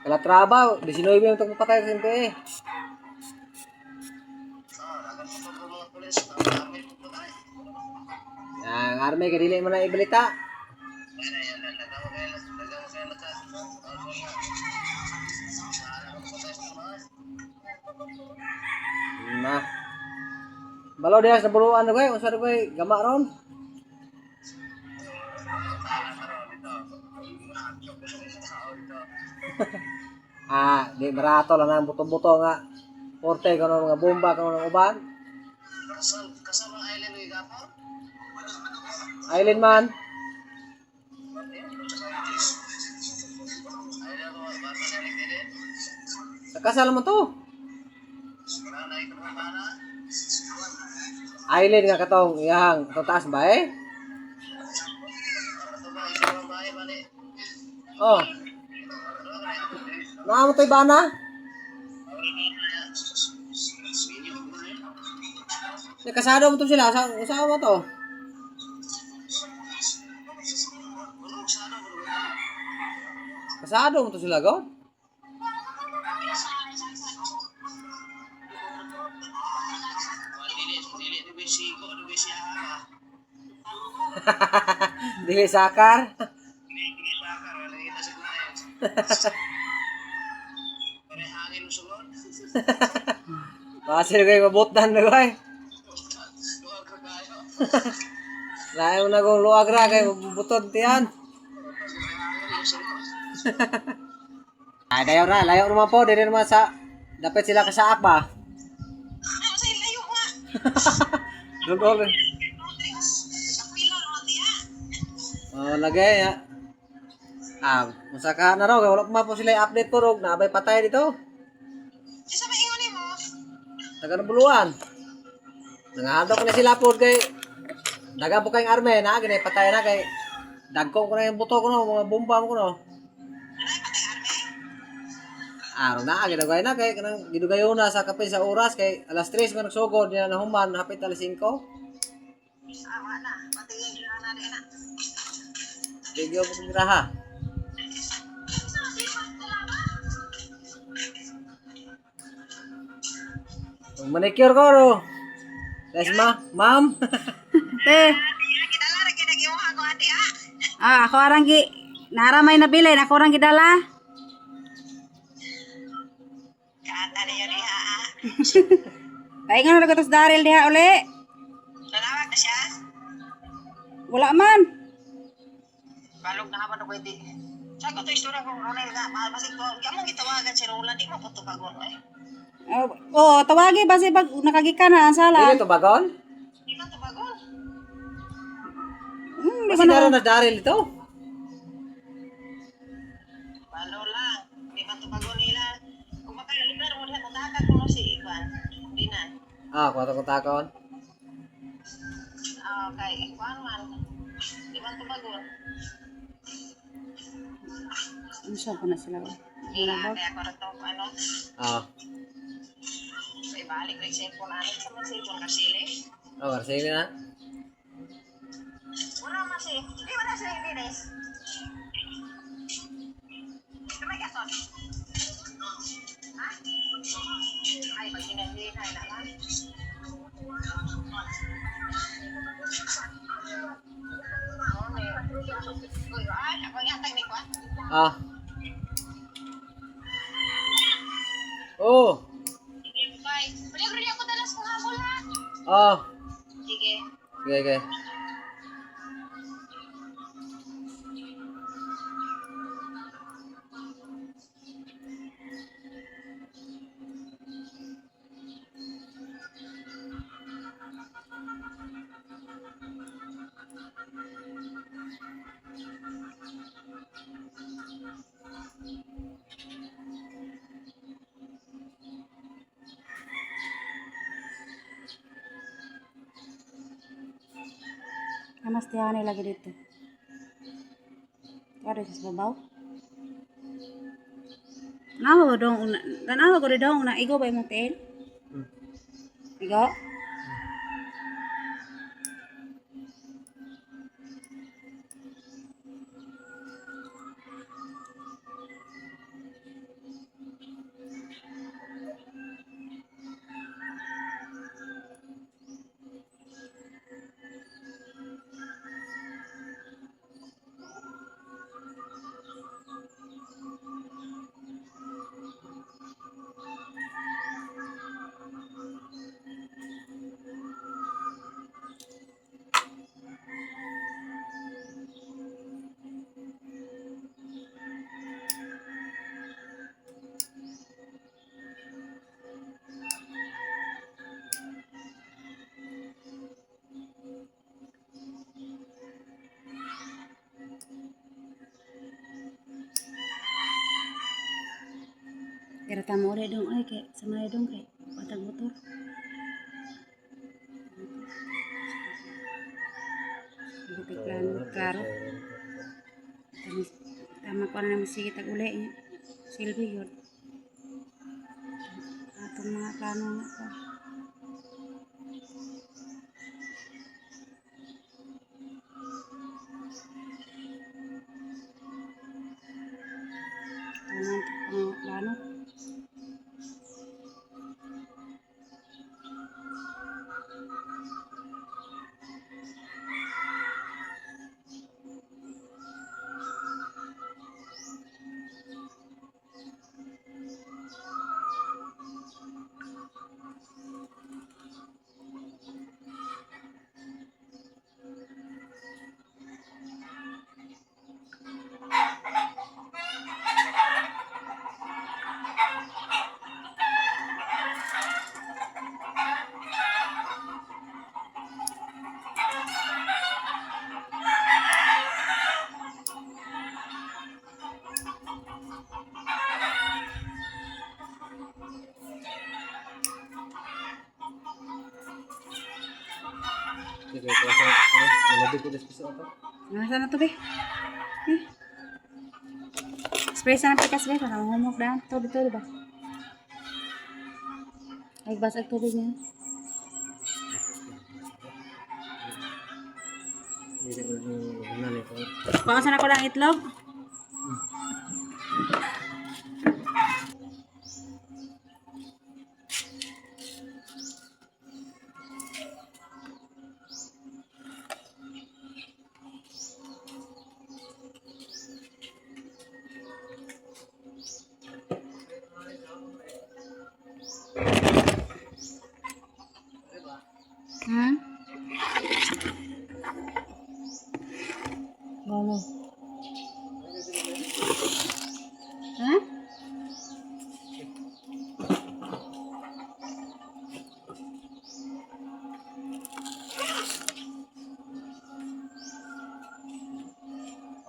Kalatrabaw, 19 yung itong patay sa simpe eh. Ang army, kadili mo na ibalita. Nah. Balo dia sa buluan na koy, unsa koy gama ron? Di barato lang ang buto-buto nga. Porte kono nga bomba kono ng uban. Kasama island ni Gapor? Island man. Sa kasal mo to. Island nga katong iyang taas ba eh? Oh. Naamo to'y bana? Kasado mo to sila, usawa mo to? Kasado mo to sila, God? Dili sakar. Pasir kayo mabutan na koy. Layo na kong luwag ra kayo butod tiyan. Ay, layo naman po. Dili naman sa, dapat sila kasaak ba? Layo nga. Lugol eh. Lagay ya. Masaka na raw. Wala pa po sila i-update po. Naabay patay dito. Isa ba ingon mo? Taga ng buluan. Nangahando ko na sila po kay daga po kayong arme na gani patay na kay dagkong ko na yung buto ko no, mga bomba ko no. Araw na ginagay na kay kanang gidugayon na sa kape sa oras kay alas 3 man nagsugod niya na human hapit alas 5. Awa na, pati yung na din na. Bigyo po graha. Manicure ko ro. Lesma, ma'am. Te. Ako arang naramay na bilay, ako arang gidala. Kata niya diha. Kaya nga nalagotos Daryl diha uli. Nanawag na siya? Wala man. Balog na haman ako hindi. Saan ko ito istorya kong Ronel nga? Masig ko, gamong gitawagan si Roland, di mo po ito bagon eh. Tawagi basi pag nakagikan na ang sala. Dili to bagon? Di man ito bagon. Di Kasi ba na? naroon na Daryl ito. Balo lang. Di man ito bagon nila. Kung makalimutan mo diha, tatakag mo si Ivan. Di na. Kwato ko takon. Okay, Ivan man. Di man ito bagon. Ano siya ko na sila ba? Ira, kaya ako rin ito, ano? May balik na yung cellphone anin sa mga cellphone kasili. Sige na. Wala masih. Di ba na sila yung dinis? Kamay ka to? Ha? Ay, pag hindi na naman. Uy, ay, ako yung atag ni Kwan. Oh. Sige, bye. Balik rin ako dalas kung habol ha. Sige. Okay. Kamas tiyan lagi dito. Ada sa babaw. Nawa dong una. Ganawa ko dong una igo ba imong tel? Igo? Kira tama ulit dong ay kay sama dong kay patag motor. Buti plano karo. Tama ko na sige tag uli niya. Silbi yun. Atong mga plano nga ko. Ano ang plano? Sige, kasi nalabi ko des piso ako. Nasa na to be? Eh. Spray sana pikas be para humok daw. To dito ba? Ay basag tubig niya. Hindi ko nalay ko. Pakasan ako ng itlog. Hmm? Bawa. Hah?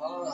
Oo.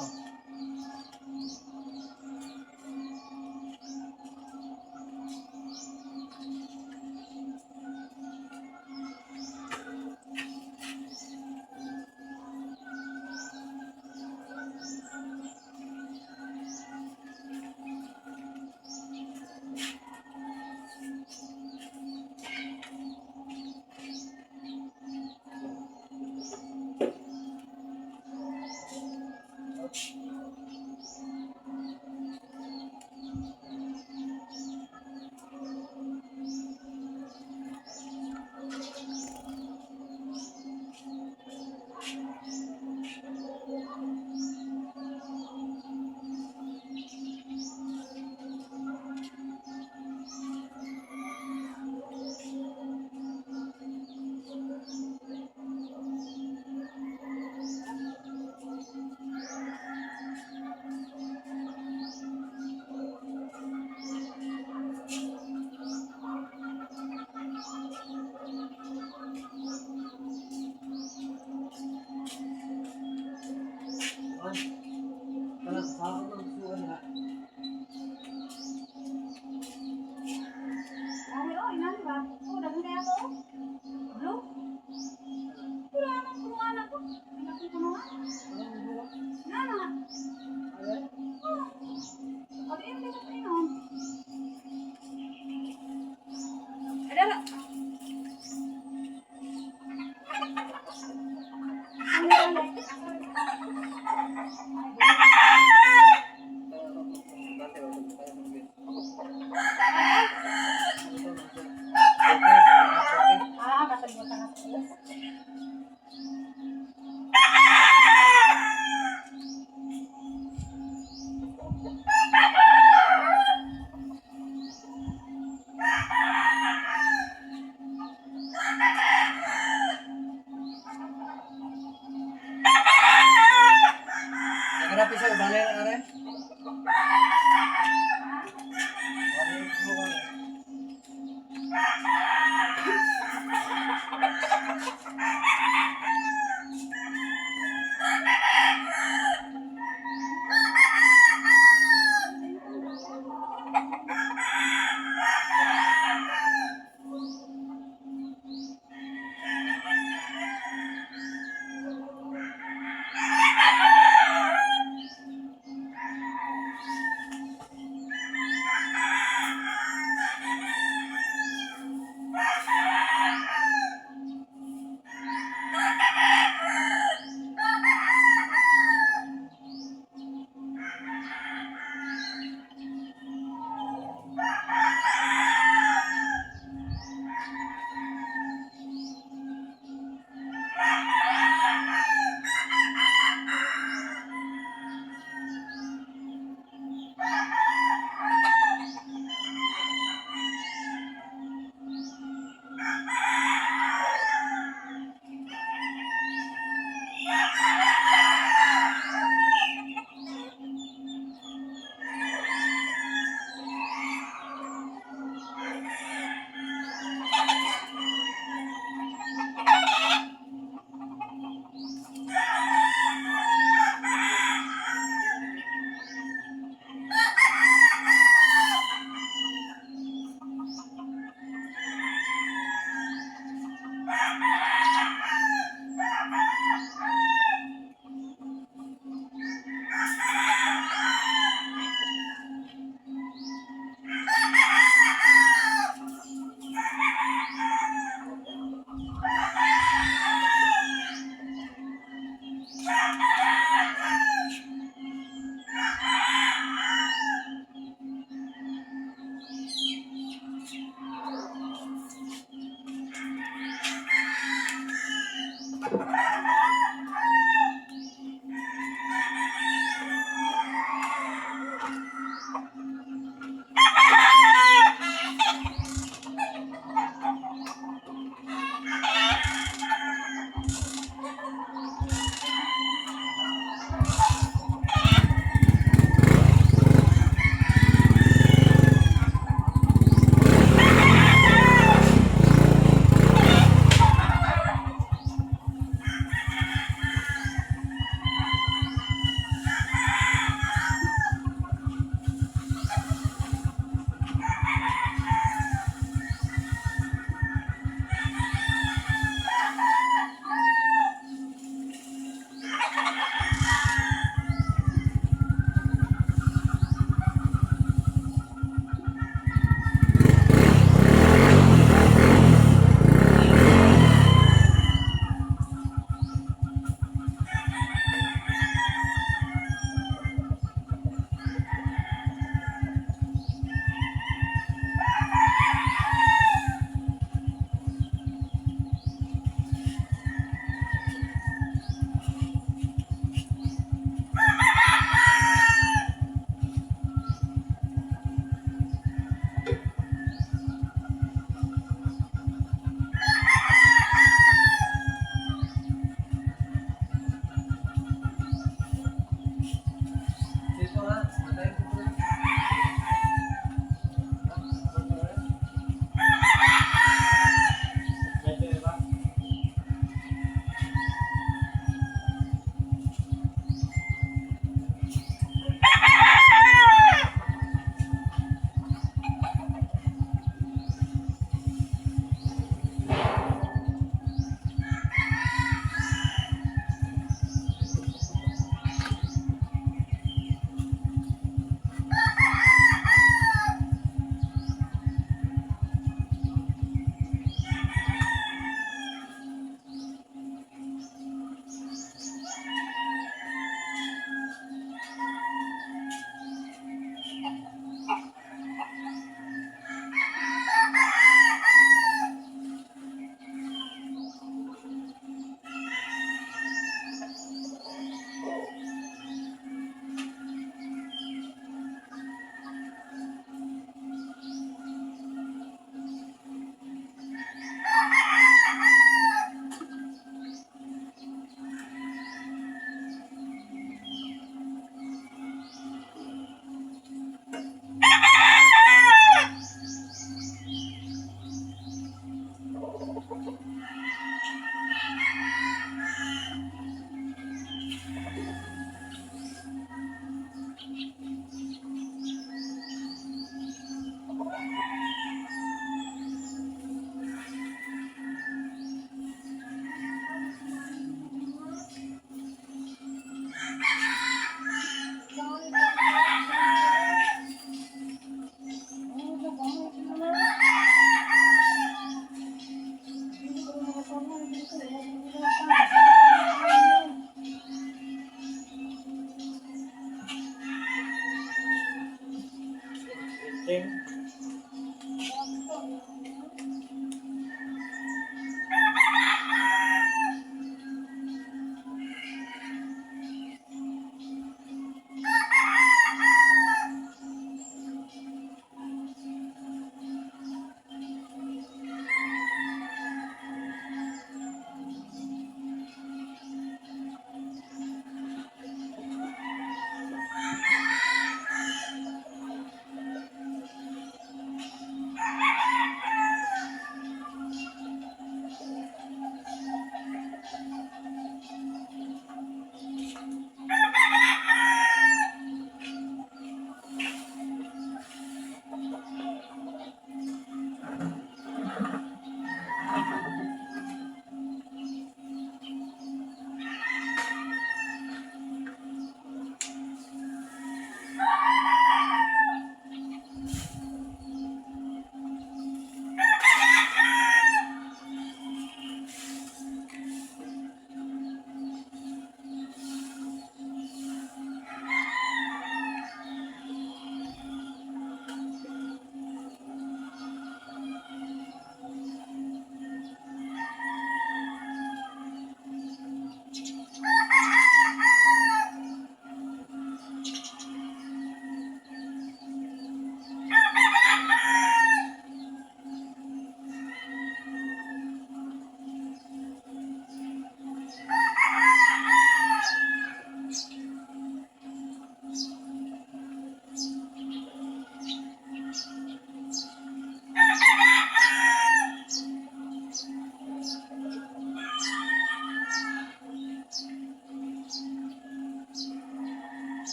Ting.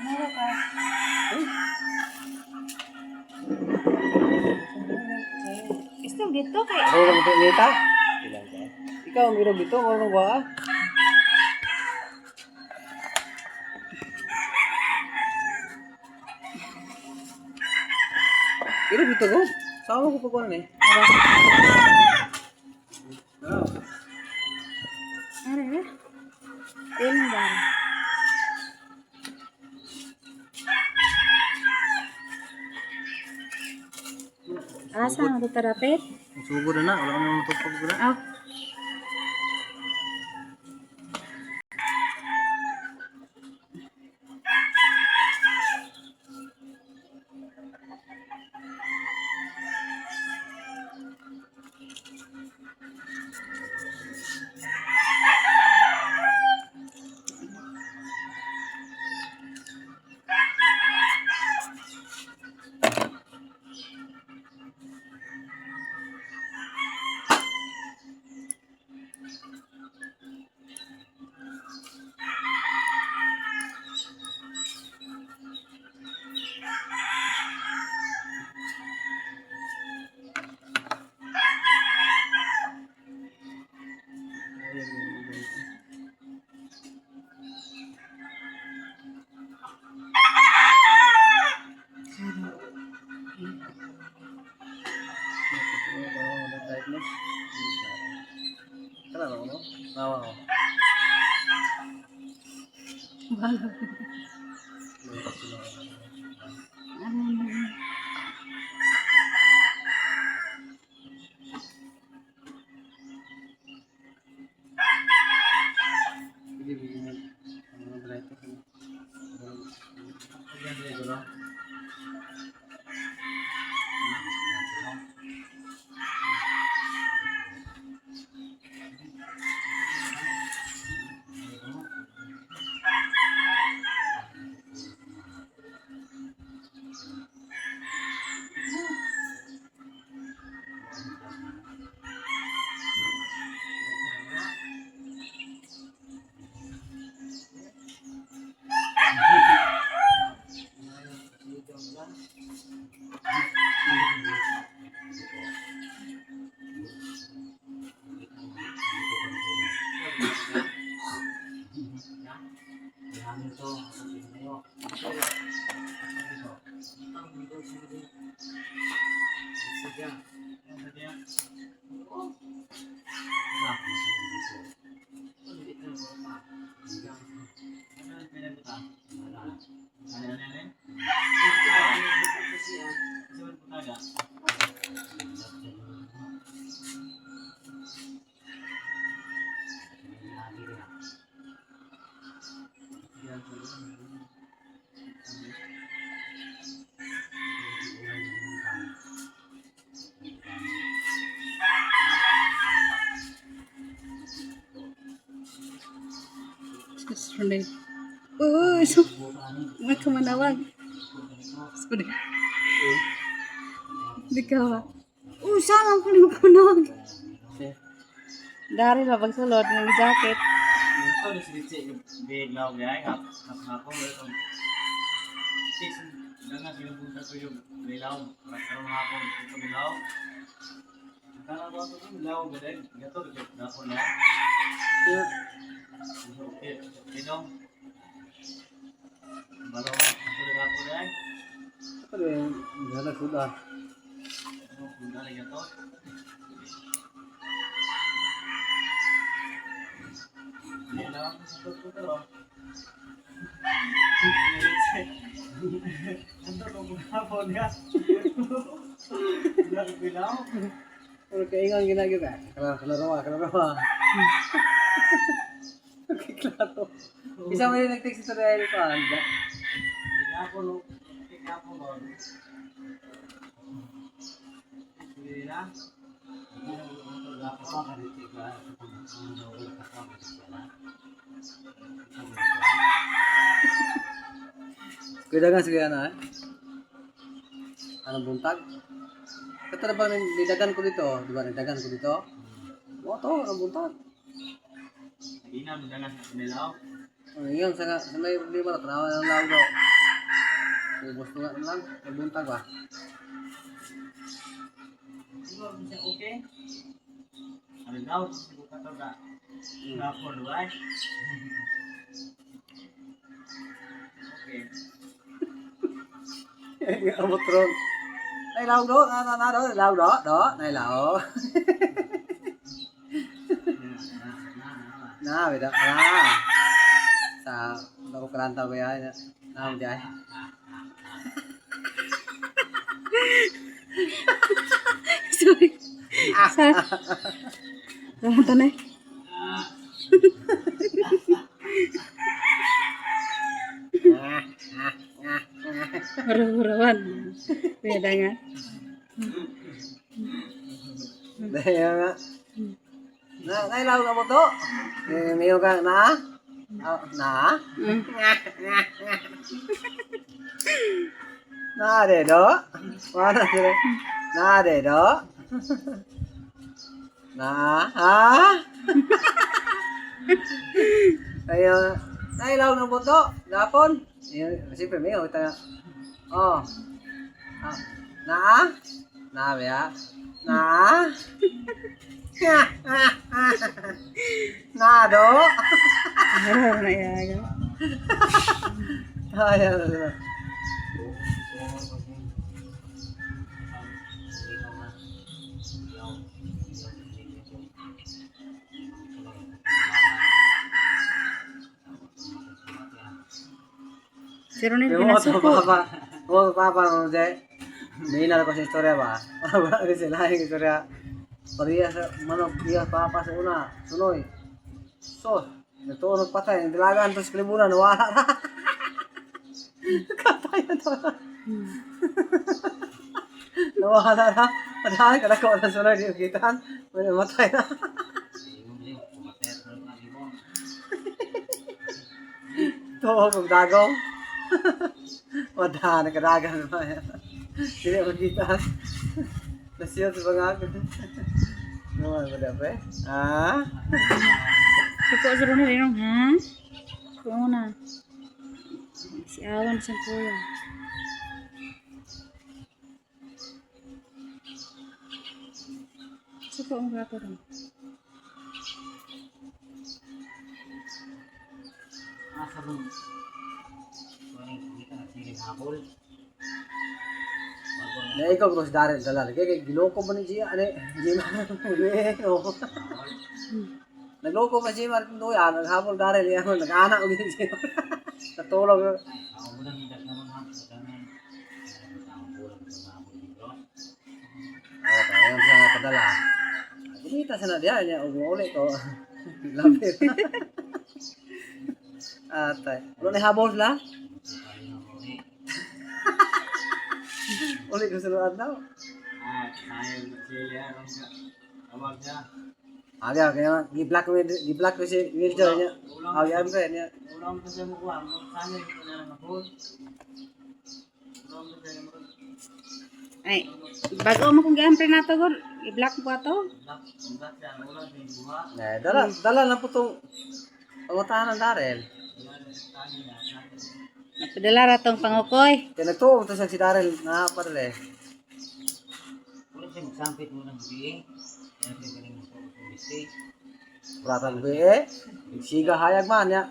Ano ka? Gusto dito kay Marunong dito, Nita? Ikaw ang mirog dito, marunong ba? Mirog dito ko. Sama ko pa eh. Ano na? Timban. Asa ang tutarapit? Sugo na na, wala ka naman matupag ko na. Ah, Kana na no? Nawa ko. Ronel. Uy, so, may kumanawag. Sorry. Di ka ba? Sama ko ng kumanawag. Dari na pagsulod ng jacket. Kau di sedikit biglaw ya, ngapa mereka sih dengan sinubunta ko yung bilaw, parang hapon ito bilaw. Karena gua tuh bilaw gede, gato gato na. Oke, dong. Baru udah gato ya. Apa dia? Jalan sudah. Udah lagi gato. Bilaw satu tuh. Ando kung hapon ya. Bilaw. Ano kaingan ginagawa? Kalarawa. Okay, klaro. Isa mo yung nag-text ito dahil ito, anda. Kudagan sige ano eh. Anong buntag? Ito na ba nidagan ko dito? Di ba nidagan ko dito? Oo to, anong buntag? Hindi na mga bilaw. Iyon, sa may problema na, tanawa ng law daw. Ubus ko nga lang, magbuntag ba? Siguro bisa okay. Ano daw, siguro ka to ka. Hapon, right? Okay. Abot ron. Nay law do, na do, law do, nay law. Na, beda, na. Sa ako karanta ko yan, na mo diay. Sorry. Rahat na. Murah-murahan. Beda nga. Dahil nga. Nay law ka mo to. Niyo ka na? Na? Na de do. Wala dire. Na de do. Na ha? Ayun. Nailaw ng buto. Gapon. Siyempre may kita. Oh. Ah. Na? Na ba? Na? Na do. Murah na yaga. Ayan. Si Ronel Yung mga pinasuko. papa mo dyan. May ko sa istorya ba? Wala rin sila yung istorya. Pariya sa manok, iya papa sa una. Sunoy. So, natunog patay. Ang dilagan to sa kalibunan. Nawala na. Katay na to. Nawala na. Padahan ka na ko na sunod yung kitaan. May matay na. Ito, kung dagaw. Wadahan, nakadagan naman. Hindi mo kita. Nasiyot sa bangag. Naman ba dapat? Ah? Suko si Ronel yun, ha? Kung na. Si Awan sa kuya. Suko ang rato rin. Asa ron. Kita na sige hapon. Na ikaw bro si Darren Dalar. Kaya ginoko ba ni Gia? Ano? Gima. Nagloko pa si Martin Doya. Naghabol Darren. Nag-anak ko din siya. Natulog. Ako mo nang hidak naman ha. Kami. Ayun siya nga padala. Kumita sa na diyan niya. Uli ko. Lapit. Atay. Wala na habol sila? Uli ko sa luad daw. Saya berselia, tawag niya. Aga kaya gi-block ko si Wilder niya. Agi am ko niya. Ulang ko siya mo kuha. Sana ito na lang ako. Ulang ko siya mo. Ay, bago mo kung gampre na to, God. I-block mo pa to. Black siya. Ulang siya yung buha. Dala na po itong pangutahan ng Darrell. Napadala ra tong pangukoy. Kaya nagtuong ito siya si Darrell na padala eh. Ulang siya magsampit mo ng biing. Yan siya galing mo sa mistake. Kuratan ko eh. Siga hayag man niya.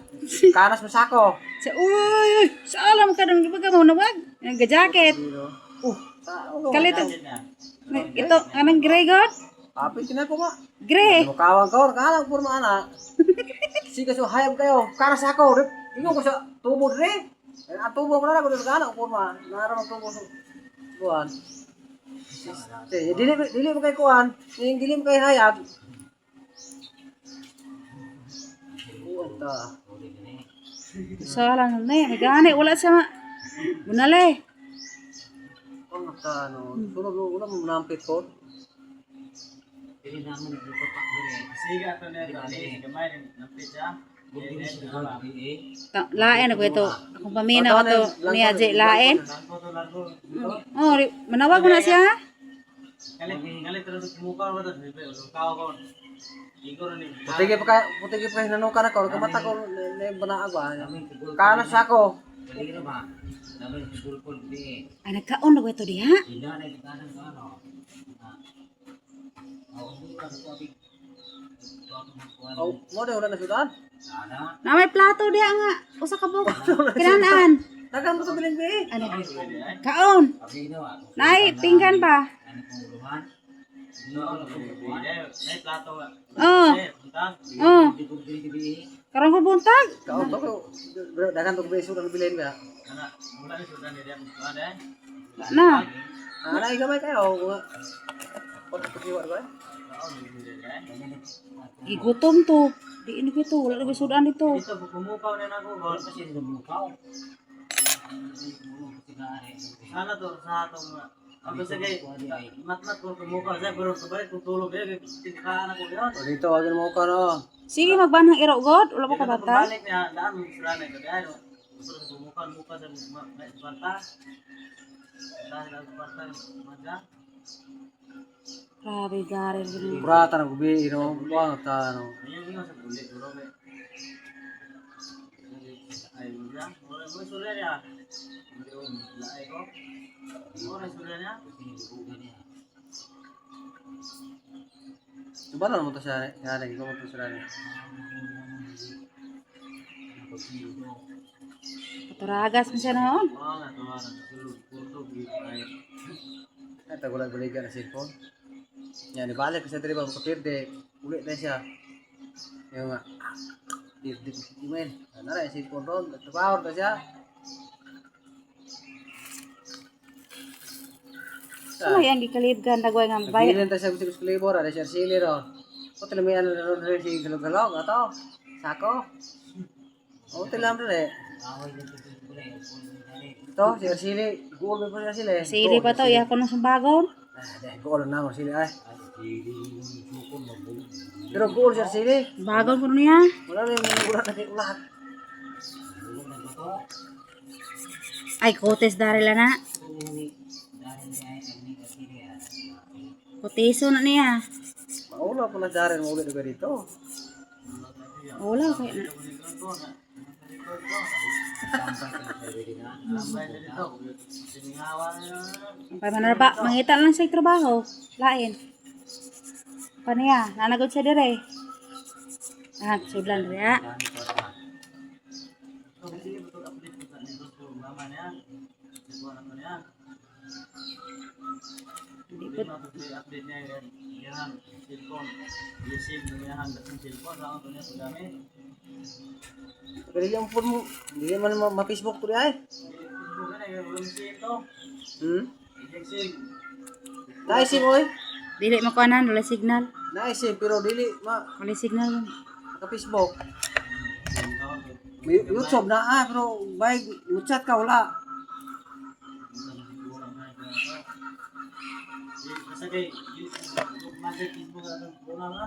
Kanas mo sako. Sa uy, sa alam ka nang gibaga mo nawag. Ang jacket. Kalito. Ito, anong gray, God? Apit na po ma. Gray. Mukawang ko, nakalang po naman ana. Siga so hayag kayo. Kanas ako. Ingo ko sa tubo rin. Ang tubo ko na ako dito kanak po ma. Naramang tubo sa kuhan. Dili mo kay kuhan. Dili mo kay hayag. Ta. Salang na yan. Gani, wala sa bunale. Ang ano, sunod wala mo nampit ko. Pili naman nagpapak din eh. Siga ito na ito. Gamay rin. Nampit siya. Lain ako ito. Kung pamina ko to ni Ajay lain. Oh, manawag mo na siya. Galit terus muka ko ito. Lukaw ko. Putige pa kay nanuka na ko, kamata ko ni banaag ba. Kanas ako. Ay, nagkaon na ko ito diha. Oh, mo daw na sudan. Na may plato diha nga. Usa ka buk. Kinanaan. Tagan mo to biling bi. Ano? Kaon. Nay, pinggan pa. Oh. Oh. Karang ko buntag. Kaon to ko. Dagan to beso ng bilin ba. Na. Ana gamay kayo. Pagkiwa ko. Gigutom to. Di ini ko to. Wala na sudan dito. Ito, bumukaw na ako. Bawal kasi bumukaw. Sana to, sa atong ang gusto kay mat-mat ko kumukaw siya. Pero kabalik kung tulog kayo, tinikaan ako yun. O dito agin mo ka no. Sige, magbanhang iro, God. Wala pa ka bata. Balik niya, daan mo sila na ito. Dahil, gusto ko bumukaw sa banta. Dahil ang banta, madya. Grabe, Garel. Burata na gubi no. Buang ta no. Ayun yung sa bulit, bro. Ayun niya. Wala mo surya niya. Laay ko. Wala surya niya. Coba lang mo to siya. Yan lagi ko mo to sila. Paturagas mo siya noon. Oo nga, tawaran. Sulog, purtog, ay. Ito gulag-guligan na cellphone. Yan, ibalik ko siya dito ba kapirde. Ulit na siya. Yung nga. Pirde ko si Timen. Nara yung cellphone ron. Power na siya. Ano yan, gikalid ka, nagway nga bayan. Nagbilin ta siya gusto labor. Ada siya sili ron. O tilamihan na ron rin si galog-galog. Ato. Sako. O tilam rin eh. Ito, siya sili. Goal mo siya sili. Sili pa to, iya ko nung sumbagon. Goal na mo sili ay. Pero goal siya sili. Bagon ko niya. Wala na yung ulat na kay ulat. Ay, kotes darila na. Koteso na niya. Maula po na darin mo ulit dito. Wala, kaya na. Pag manarba, mangita lang sa trabaho. Lain. Paniya, nanagod siya dire. Ah, sudlan dire ah. Hindi po. Update niya yan. Cellphone. Receive niya hanggang sa cellphone. Saan ito niya sa gamit? Pero yung phone mo, hindi man ma-Facebook to di ay. Facebook na yun. Walang sim to. Sim. Naisip oy. Dili makuanan, wala signal. Naisip pero dili Wala signal. ka-Facebook. May YouTube na pero bay chat ka wala. Kasi kay Mag-kiss mo na ng bola na.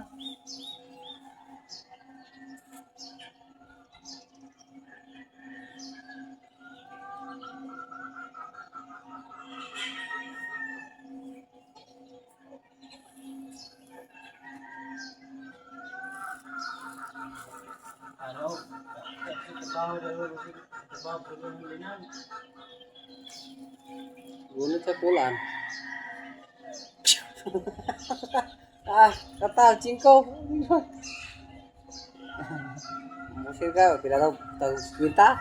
Ano? Trabaho daw kasi trabaho po yung linan. Gunit sa pulan. Ah, katal, cingko. Musir ka, pila daw, tag kwinta?